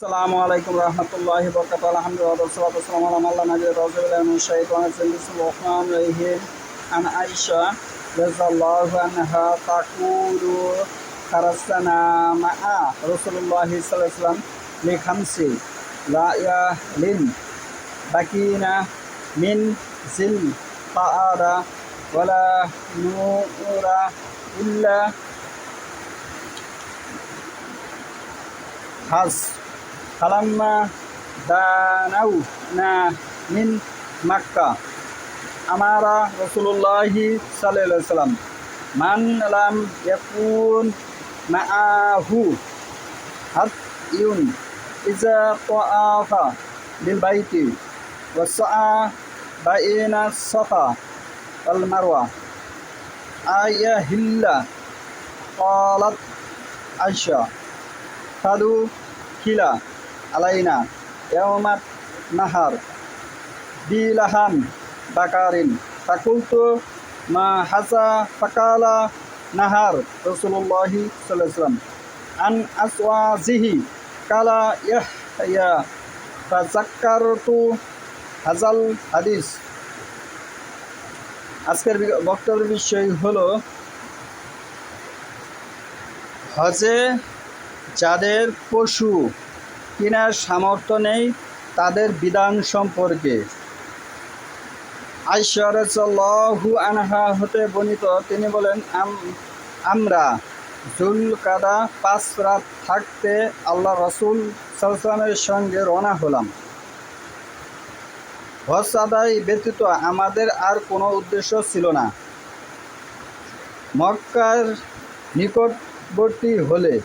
আসসালামু আলাইকুম রহমতুল্লাহি বরকাতুহু আলহামদুলিল্লাহ ওয়াসসালাতু ওয়াসসালামু আলা মান লা নাবিয়্যা বা'দাহু বিল্লাহি মিনাশ শাইতানির রাজিম বিসমিল্লাহির রহমানির রহিম আন আয়েশা রাদিয়াল্লাহু আনহা তাকুলু খারাজনা মা'a রাসূলুল্লাহি সাল্লাল্লাহু আলাইহি ওয়াসাল্লাম লিখামসি লায়ালিন বাকিনা মিন জিল কাআদা ওয়ালা নুরা ইল্লা হাস ফালাম্মা দানাউনা মিন মাক্কা আমারা রাসূলুল্লাহি সাল্লাল্লাহু আলাইহি ওয়াসাল্লাম মান লাম ইয়াকুন মাআহু হাদিয়ুন ইজা তাআফা বিল বাইতি ওয়া সা'a বাইনা সাফা ওয়াল মারওয়া আয়াহিল্লা ক্বালাত আয়েশা ফাদু খিলা আলাইনা ইয়াওমাত নাহার বিলাহান বাকারিন ফাকুলতু মা হাসা ফাকালা নাহার রাসূলুল্লাহি সাল্লাল্লাহু আলাইহি ওয়াসাল্লাম আন আসওয়াজিহি কালা ইয়াহইয়া ফাযাক্কারতু হাযাল হাদিস। আজকের বক্তব্যের বিষয় হলো হজে যাদের পশু কেনার সামর্থ্য নেই তাদের বিধান সম্পর্কে। আয়েশা রাদিয়াল্লাহু আনহা হতে বর্ণিত, তিনি বলেন, আমরা যুলকাদা 5 রাত থাকতে আল্লাহ রাসূল সাল্লাল্লাহু আলাইহি ওয়াসাল্লামের সঙ্গে রওনা হলাম। হজ আদায় ব্যতীত আমাদের আর কোনো উদ্দেশ্য ছিল না। মক্কার নিকটবর্তী হলে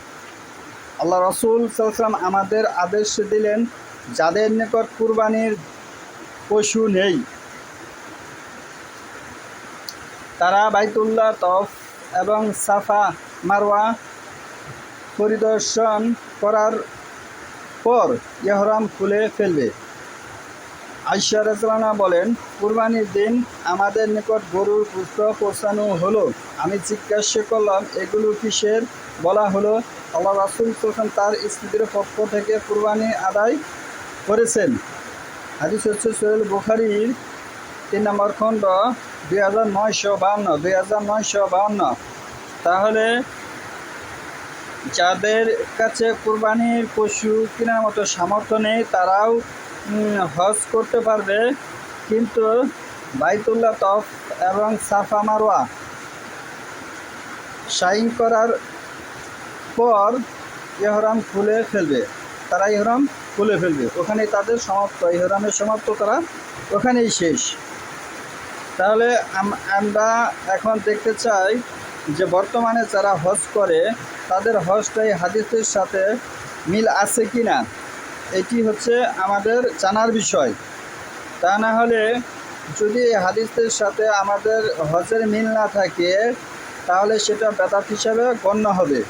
আল্লাহ রাসূল সাল্লাল্লাহু আলাইহি ওয়াসাল্লাম আমাদের আদেশ দিলেন, যাদের নিকট কুরবানির পশু নেই তারা বাইতুল্লাহ তওয়াফ এবং সাফা মারওয়া পরিদর্শন করার পর ইহরাম খুলে ফেলবে। আয়েশা রাদিয়াল্লাহু আনহা বলেন, কুরবানির দিন আমাদের নিকট গরুর গোশত পৌঁছানো হলো। আমি জিজ্ঞাসা করলাম, এগুলো কিসের? বলা হলো, আল্লাহ রাসূল সাল্লাল্লাহু আলাইহি ওয়াসাল্লাম তার স্ত্রীদের পক্ষ থেকে কুরবানি আদায় করেছেন। হাদিস হচ্ছে সহিহ বুখারীর 3 নম্বর খণ্ড 2952। তাহলে যাদের কাছে কুরবানির পশু কেনার মতো সামর্থ্য নেই তারাও হজ করতে পারবে, কিন্তু বাইতুল্লাহ তওয়াফ এবং সাফা মারওয়া সাই করার পর ইহরাম খুলে ফেলবে। তারা ইহরাম খুলে ফেলবে, ওখানেই তাদের সমাপ্ত, ইহরামের সমাপ্ত তারা ওখানেই শেষ। তাহলে আমরা এখন দেখতে চাই যে বর্তমানে যারা হজ করে তাদের হজটাই হাদিসের সাথে মিল আছে কি না, এটি হচ্ছে আমাদের জানার বিষয়। তা না হলে যদি হাদিসের সাথে আমাদের হজের মিল না থাকে তাহলে সেটা বেদাত হিসাবে গণ্য হবে।